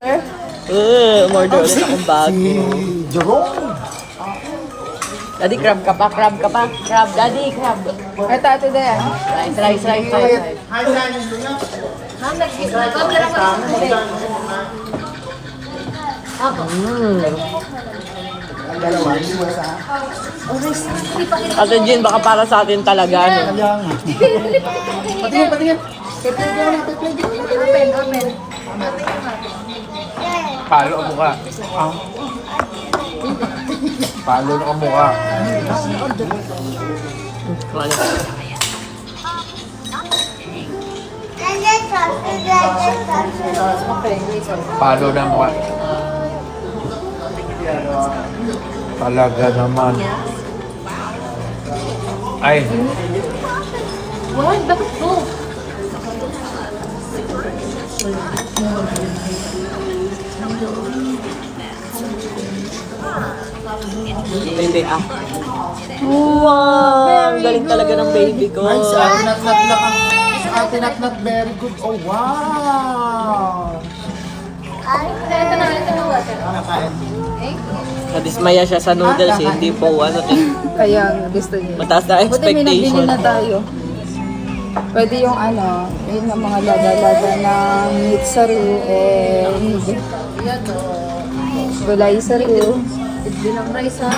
Umorder ulit akong bago. Si Jerome. Daddy, crab ka pa, crab ka pa. Crab, daddy, crab. Ito, ito din. Rice. Hi, Sani. Ma'am, nag-camera ko Dalawa, hindi mo sa... Ate Jean, baka para sa atin talaga. No? Kaya nga. Patingin. Open. Palo ang mukha. Palo na ang mukha. Palo na ang mukha. Talaga naman. Ay, What? Bakit po? Hindi Wow! Ang galing talaga ng baby ko. Ay, si Ate Natnat lang ang... Si Ate Natnat, very good. Oh, wow! Ito na water. Nakain. Nadismaya siya sa noodles eh. Hindi po Kaya gusto niya. mataas na Buti may nabili expectation. na tayo. Pwede yung yun yung mga lada-lada ng meat saru and gulay saru. Bilang rice ha?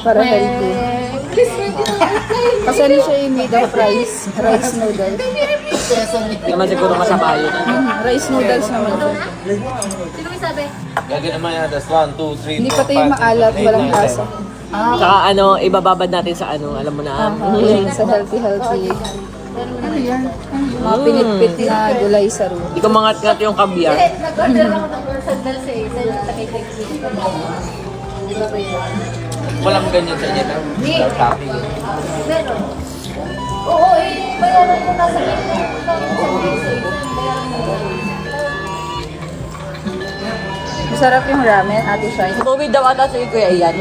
Para healthy. Kasi ano siya yung made of rice noodles. Hindi naman siguro masabayo na. Rice noodles naman siya. lagi naman yan. That's 1, 2, 3, Hindi pati yung maalat, walang lasa. Tsaka ibababad natin sa alam mo na. Sa healthy. Mga pinitpit na gulay saru. Hindi ko mangat-ngat yung kabyar. Nag-order ako ng sandal sa isa. Walang ganyan sa inyo. Shopping. Meron. Oo, bayaran ko nasa gitna. Masarap yung ramen, Ate Shai. Tumawid daw ata si Kuya Ian.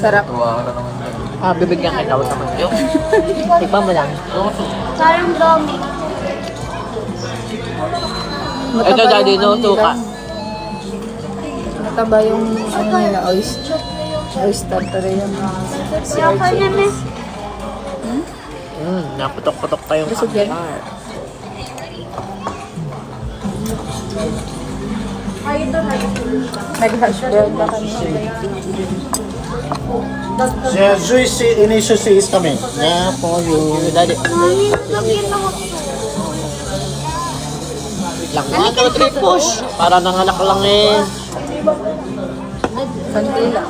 Sarap. Tuwa ka na naman. Bibigyan kita ako naman yun. Tikman mo lang. Parang dami. Ito daddy, no, suka. Mataba yung nila, oyster. Oyster pero yung Naputok-putok pa yung Busog yan. kabyar. nag-hash brown ba kami? Si inisusis kami. Yeah, for you. Daddy. Lang 1, 2, 3, push. Para nanganak lang eh. Sandali lang.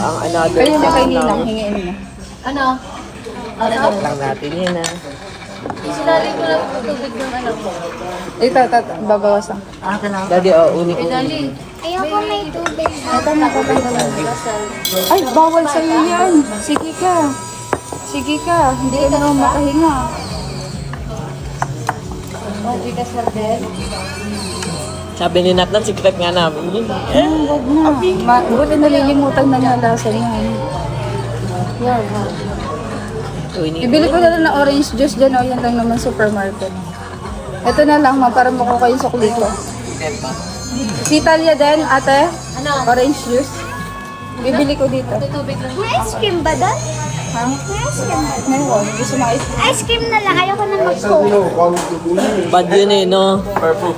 Ang another Kayo na kayo lang. hingiin na. Ano? Lang natin yun Sinali ko lang tubig ng anak ko. Ito, babawasan. Daddy, uni ko. Ayoko may tubig. Ito na, ay, bawal sa'yo yan. Sige ka. Hindi ka naman makahinga. Sabi ni Natnan, secret nga namin yun. Huwag na. Buti nalilimutan na niya lasa niya. Wow. Ibili ko na lang ng orange juice dyan. Yan lang naman supermarket. Ito na lang, para makuha yung sukli ko. Si Talia din, ate? Orange juice. Bibili ko dito. May ice cream ba doon? Ha? May ice cream ba? Ngayon, gusto mo ice Ice cream na lang. Ayoko na mag-coke. Bad yun eh, no? Purple.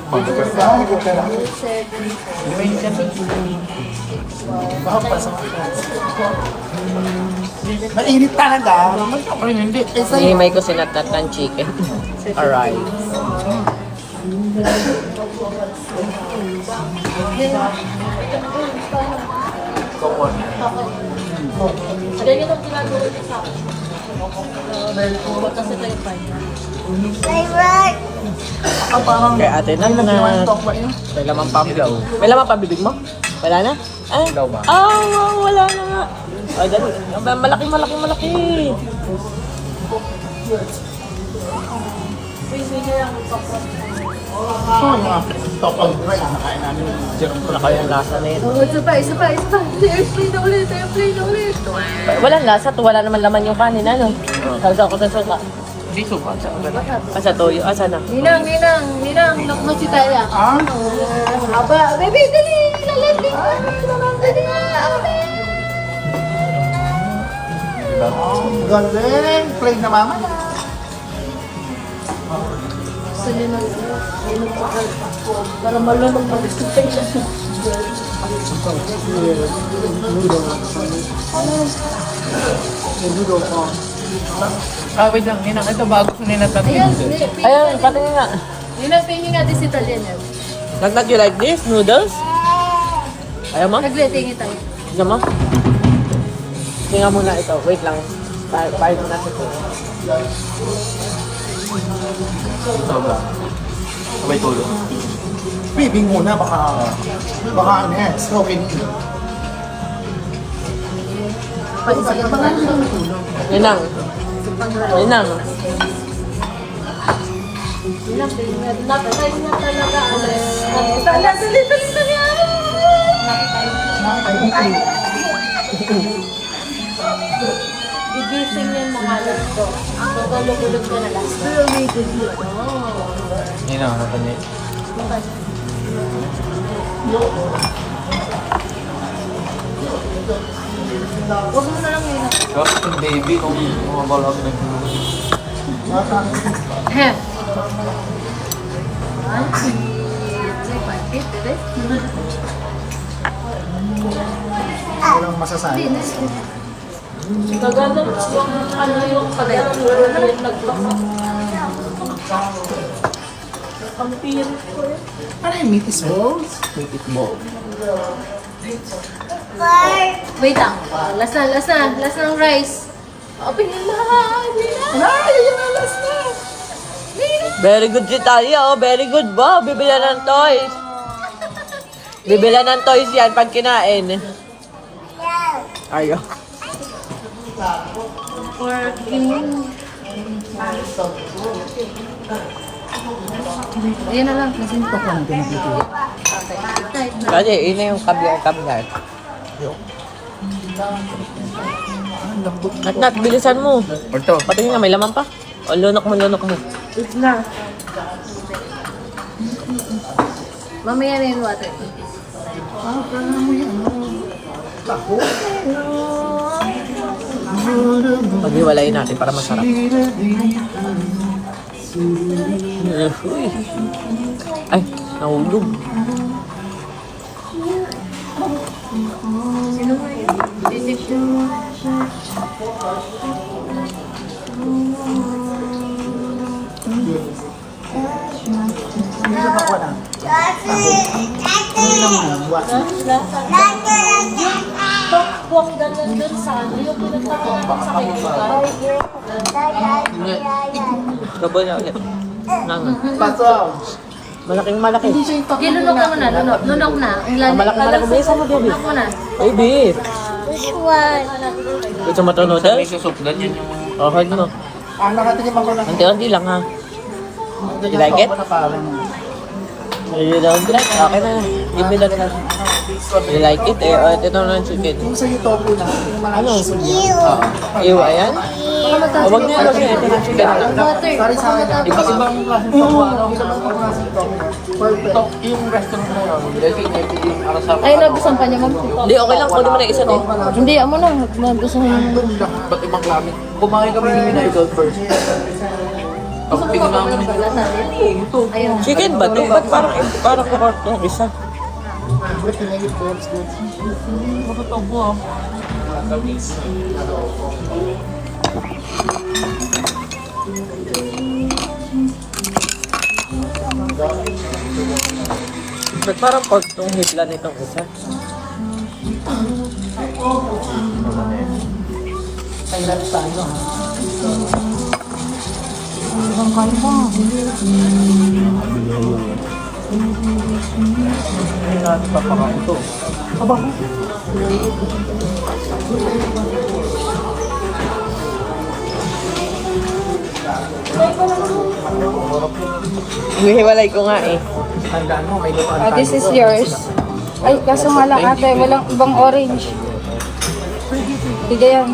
Mainit talaga. Hindi. Hihimay ko si Natnat ng chicken. Alright. Favorite. Kaya ate Natnat. May laman pa bigaw. May laman pa bibig mo? Wala na? Ay. Ikaw ba? Wala na nga. Ay, dali. Malaki. Top of the rice. Nakain namin yung Jerome. Wala kayong lasa na yun. Oh, isa pa. Airplane na ulit. Walang lasa to, wala naman laman yung kanin, ano? Salsa ko sa suka. Hindi suka, sa toyo. Asa na? Ninang, naknos si Taya. Ah? Aba, baby, dali! Lalanding ka! Dali! Galing. Plain na mama na. Para malunong mag-stupend. Wait lang, Ninang. Ito bago ko ninatatin. Ayan, Ayun, patingin nga. Ninang, tingin natin si Italian yan. Not you like this? Noodles? Ayaw mo? Nagletingin tayo. Tingnan mo? Tingnan muna ito. Wait lang. Pahin mo natin ito. Ito ba? Sabay tulog. Bibing muna. Baka ano yan. Stroke in. Ninang. Ninang. Gigising yan mga alas ko. Tutulog-ulog ka na lang. Ninang, ano pa niya? Huwag mo na lang yun. Tapos yung baby, kung mabalag na yung He. Walang masasabi. Kaganda yung ano yung pagay. Ano yung meaties balls? Four. Wait lang. Last na ng rice. Open yung lahat. Ay, yun na last na. Very good si Talia, oh. Very good ba? Bibila ng toys. Bibila ng toys yan pag kinain. Yes. Ayo. Ayan na lang. Nasintok lang. Kasi ina yung kabyar. Nat, bilisan mo. Ito. Patingin nga, may laman pa. O, lunok mo. Mamaya na yung water. Paghiwalayin natin para masarap. Uy. Ay, nahulog. Hindi ka pakuha na. Huwag ganun dun sa ano yung pinagtatanong sa kaibigan. Sabay na ulit. Nanga. Pasok. Malaking malaki. Lunok ka muna. Lunok na. Malaking malaki. Bilisan mo, baby. Lunok muna. Baby. Which one? Gusto mo ito Sa may noodles? susuplan yun yung... Okay mo. Nakatingin ako na. Unti-unti lang ha. You like it? You don't like? Okay na. Give me that. You like it? Eh, oh, ito na yung chicken. Yung sa tofu na. Yung mga Ano? You. Ew, ayan? Oh, wag niya, wag niya. Ito na chicken. Water. Sorry sa akin. Iba-ibang klaseng tofu, ano? Ibang klaseng tofu. Perfect. Yung restaurant na yun, designated yung para sa... Ay, nagustuhan pa niya ma'am. Hindi, okay lang. Kunin mo na isa din. Hindi, amo na. Nagustuhan mo. Ba't ibang klase? Kumain kami ni Minidol first. Pag tingin namin ito. Ayun. Chicken ba ito? Ba't parang kurot yung isa? Ba't parang pork itong hipla nitong isa? Hihiwalay ko nga eh. Tandaan mo, may lutaan This is yours. Ay, kaso nga lang ate, walang ibang orange. Sige yan.